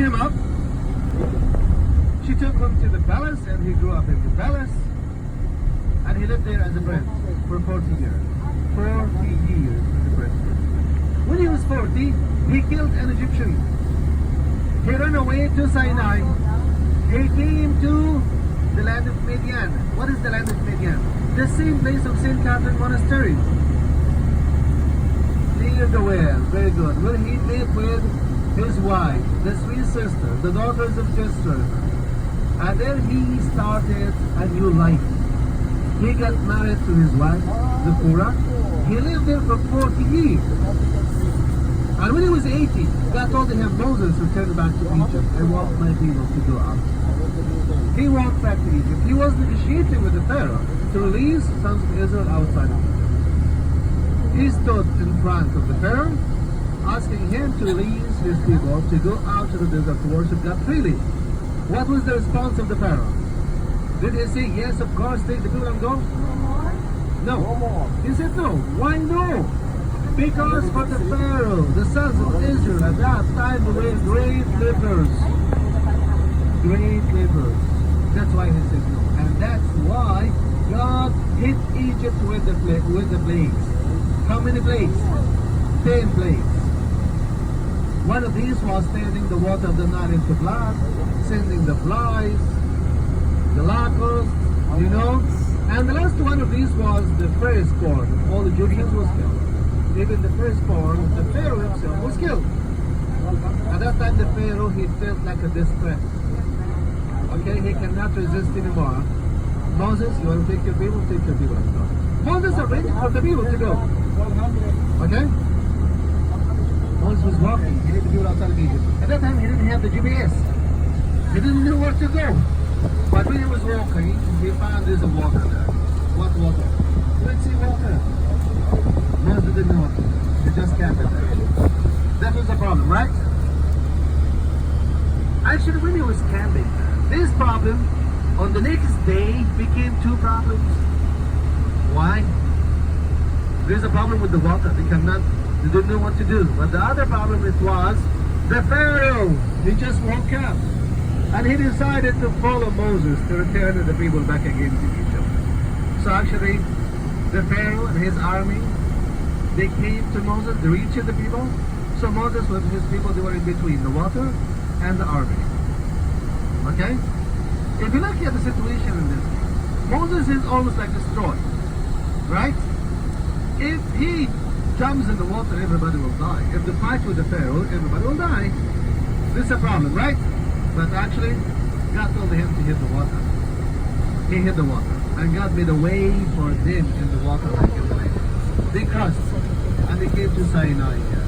him up. She took him to the palace, and he grew up in the palace. And he lived there as a prince for 40 years. 40 years as a prince. When he was 40, he killed an Egyptian. He ran away to Sinai. He came to the land of Midian. What is the land of Midian? The same place of St. Catherine Monastery. Near the well. Very good. Where he lived with his wife, the three sisters, the daughters of Jethro. And then he started a new life. He got married to his wife, Zipporah. He lived there for 40 years. And when he was 80, God told him, Moses, return back to Egypt. I want my people to go out. He walked back to Egypt. He was negotiating with the Pharaoh to release the sons of Israel outside of Egypt. He stood in front of the Pharaoh, asking him to release his people to go out to the desert to worship God freely. What was the response of the Pharaoh? Did he say, yes, of course, take the people and go? No. He said no. Why no? Because for the Pharaoh, the sons of Israel at that time were great livers. Great livers. That's why he said no. And that's why God hit Egypt with the plagues. How many plagues? 10 plagues. One of these was turning the water of the Nile into blood, sending the flies, the locusts, you know. And the last one of these was the firstborn. All Egyptians was killed. Even the firstborn, the Pharaoh himself was killed. At that time the Pharaoh, he felt like a distress. Okay, he cannot resist anymore. Moses, you want to take your people? Take your people and go. Moses arranged for the people to go. Okay? Moses was walking. He had the people outside of Egypt. At that time he didn't have the GPS. He didn't know where to go. But when he was walking, he found there's a water there. What water? Let's see water. Moses didn't know. He just camped there. That was the problem, right? Actually, when he was camping, this problem on the next day became two problems. Why? There's a problem with the water. They didn't know what to do. But the other problem it was the Pharaoh. He just woke up. And he decided to follow Moses to return the people back again to Egypt. So actually, the Pharaoh and his army, they came to Moses, they reached the people. So Moses with his people, they were in between the water and the army. Okay? If you look at the situation in this case, Moses is almost like destroyed. Right? If he jumps in the water, everybody will die. If they fight with the Pharaoh, everybody will die. This is a problem, right? But actually, God told him to hit the water. He hit the water. And God made a way for them in the water like in the lake. They crossed. And they came to Sinai here.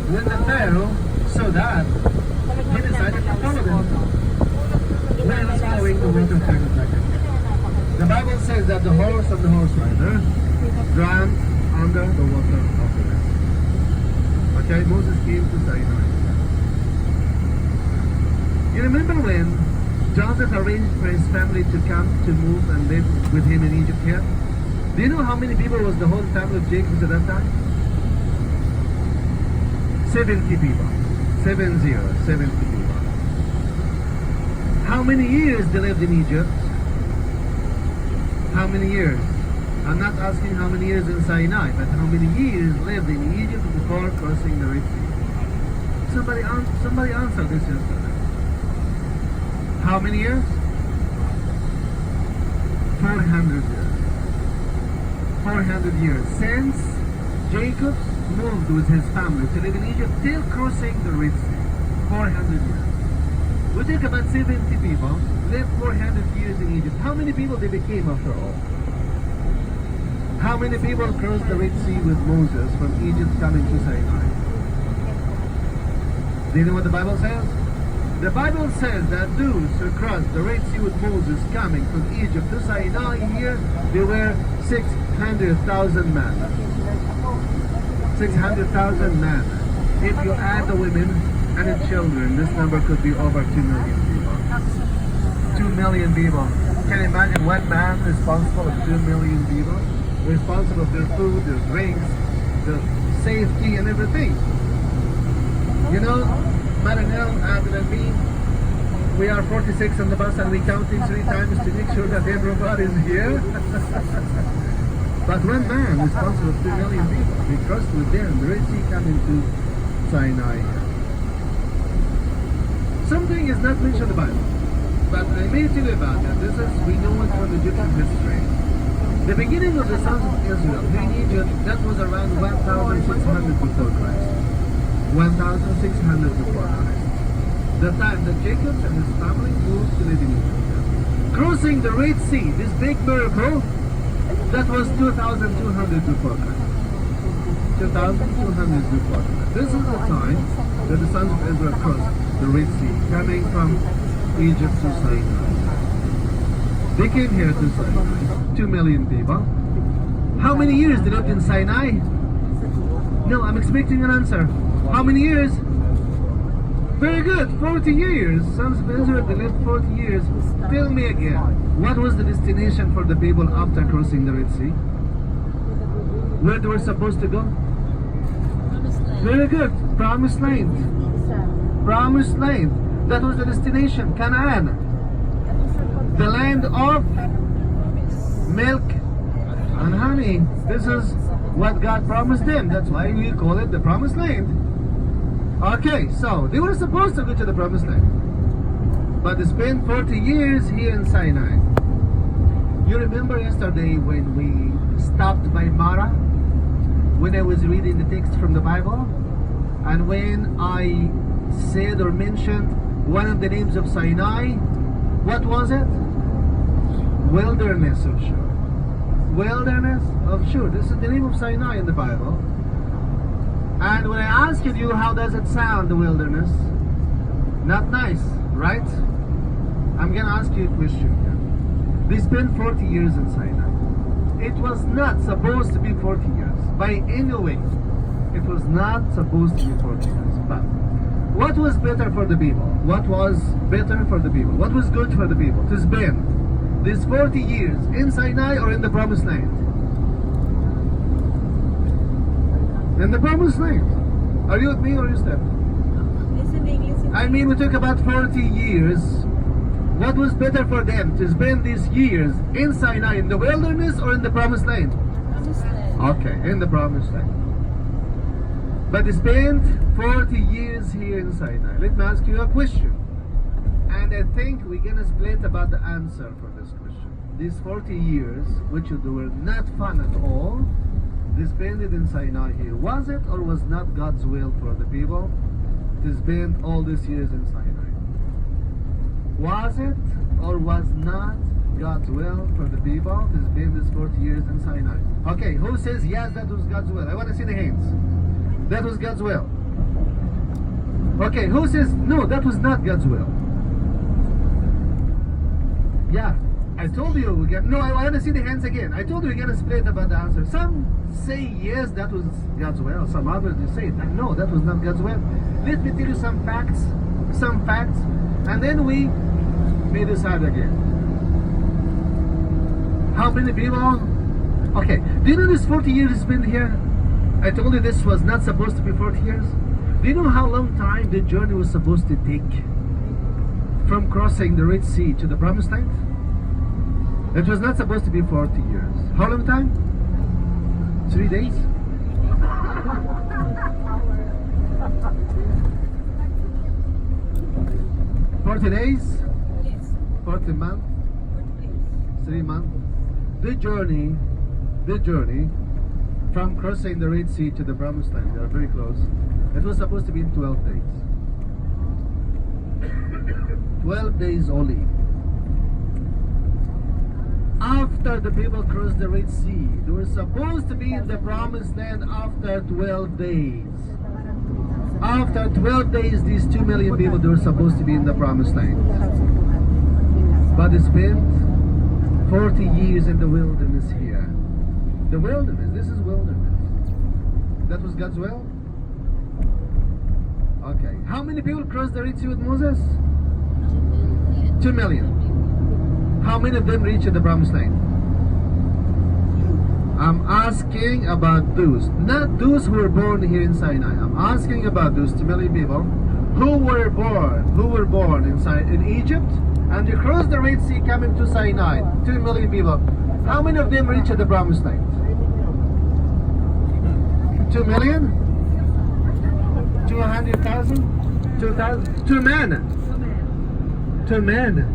When the Pharaoh saw that, he decided to follow them. When he was following, the water turned back again. The Bible says that the horse of the horse rider drowned under the water of the river. Okay, Moses came to Sinai. You remember when Joseph arranged for his family to come to move and live with him in Egypt here? Do you know how many people was the whole family of Jacob at that time? 70 people. 70 people. How many years they lived in Egypt? How many years? I'm not asking how many years in Sinai, but how many years lived in Egypt before crossing the Red Sea? Somebody answered this yesterday. How many years? 400 years. 400 years. Since Jacob moved with his family to live in Egypt till crossing the Red Sea. 400 years. We think about 70 people lived 400 years in Egypt. How many people they became after all? How many people crossed the Red Sea with Moses from Egypt coming to Sinai? Do you know what the Bible says? The Bible says that those who crossed the Red Sea with Moses coming from Egypt to Sinai here, there were 600,000 men. 600,000 men. If you add the women and the children, this number could be over 2 million people. 2 million people. Can you imagine one man responsible for 2 million people? Responsible for their food, their drinks, their safety and everything. You know, Marinel, and then me. We are 46 on the bus and we counting 3 times to make sure that everybody is here. But one man responsible for 2 million people. We crossed with them. The Red Sea coming to Sinai. Something is not mentioned in the Bible. But I may tell you about that. This is, we know it from Egyptian history. The beginning of the sons of Israel in Egypt, that was around 1,600 before Christ. 1,600 before Christ. The time that Jacob and his family moved to live in Egypt. Crossing the Red Sea, this big miracle, that was 2,200 before Christ. 2,200 before Christ. This is the time that the sons of Israel crossed the Red Sea, coming from Egypt to Sinai. They came here to Sinai, 2 million people. How many years they lived in Sinai? No, I'm expecting an answer. How many years? Very good, 40 years. Sons of Israel, they lived 40 years. Tell me again, what was the destination for the people after crossing the Red Sea? Where they were supposed to go? Very good, Promised Land. Promised Land. That was the destination, Canaan. The land of milk and honey. This is what God promised them. That's why we call it the Promised Land. Okay, so they were supposed to go to the Promised Land, but they spent 40 years here in Sinai. You remember yesterday when we stopped by Mara, when I was reading the text from the Bible, and when I said or mentioned one of the names of Sinai, what was it? Wilderness of Shur. Wilderness of Shur. This is the name of Sinai in the Bible. And when I asked you, how does it sound, the wilderness? Not nice, right? I'm going to ask you a question here. They spent 40 years in Sinai. It was not supposed to be 40 years. By any way, it was not supposed to be 40 years. But what was better for the people? What was better for the people? What was good for the people? To spend these 40 years in Sinai or in the Promised Land? In the Promised Land. Are you with me or are you stepping? I mean, we took about 40 years. What was better for them? To spend these years in Sinai, in the wilderness, or in the Promised Land? Promised Land. Okay, in the Promised Land. But they spent 40 years here in Sinai. Let me ask you a question. And I think we're going to split about the answer for this question. These 40 years, which were not fun at all, they spent it in Sinai here. Was it or was not God's will for the people to spend all these years in Sinai? Was it or was not God's will for the people to spend these 40 years in Sinai? Okay, who says yes, that was God's will? I want to see the hands. That was God's will. Okay, who says no, that was not God's will? Yeah, I told you we get. No, I want to see the hands again. I told you we're gonna split about the answer. Some say yes, that was God's will. Some others they say no, that was not God's will. Let me tell you some facts, and then we may decide again. How many people? Okay, do you know this 40 years it's been here? I told you this was not supposed to be 40 years. Do you know how long time the journey was supposed to take from crossing the Red Sea to the Promised Land? It was not supposed to be 40 years. How long time? 3 days? 40 days? Yes. 40 months? 3 months? The journey from crossing the Red Sea to the Promised Land, they are very close. It was supposed to be in 12 days. 12 days only. After the people crossed the Red Sea, they were supposed to be in the Promised Land after 12 days. After 12 days, these 2 million people, they were supposed to be in the Promised Land. But they spent 40 years in the wilderness here. The wilderness, this is wilderness. That was God's will? Okay. How many people crossed the Red Sea with Moses? 2 million. How many of them reached the Promised Land? I'm asking about those, not those who were born here in Sinai. I'm asking about those 2 million people who were born in Egypt, and they crossed the Red Sea coming to Sinai. 2 million people. How many of them reached the promised land? 2 million? 200,000? 2,000? 2 men. 2 men.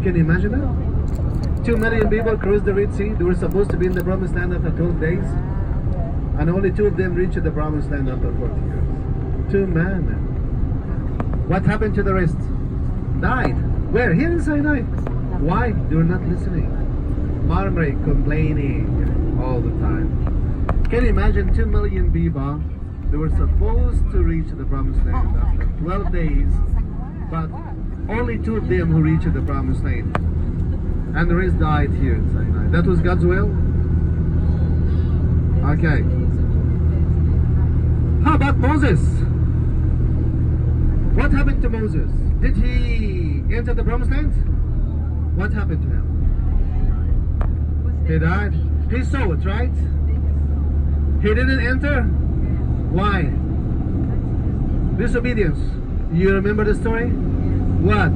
Can you imagine that? 2 million people crossed the Red Sea. They were supposed to be in the promised land after 12 days. And only 2 of them reached the promised land after 40 years. 2 men. What happened to the rest? Died. Where? Here in Sinai. Why? They were not listening. Murmuring, complaining all the time. Can you imagine 2 million people? They were supposed to reach the promised land after 12 days, but only 2 of them who reached the promised land. And the rest died here in Sinai. That was God's will? Okay. How about Moses? What happened to Moses? Did he enter the promised land? What happened to him? He died. He saw it, right? He didn't enter. Why? Disobedience. You remember the story? What?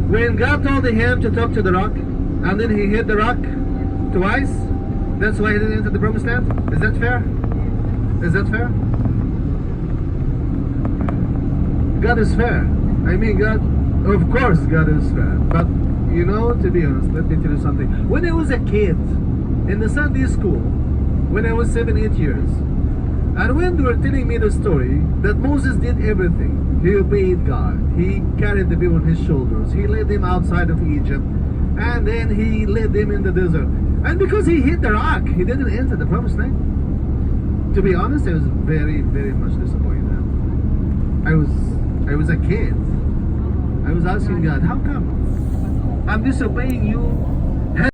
When God told him to talk to the rock, and then he hit the rock twice, that's why he didn't enter the promised land? Is that fair? Is that fair? God is fair. I mean, God, of course God is fair. But, you know, to be honest, let me tell you something. When I was a kid, in the Sunday school, when I was 7, 8 years, and when they were telling me the story that Moses did everything, he obeyed God, he carried the people on his shoulders, he led them outside of Egypt, and then he led them in the desert. And because he hit the rock, he didn't enter the promised land. To be honest, I was very, very much disappointed. I was a kid. I was asking God, how come? I'm disobeying you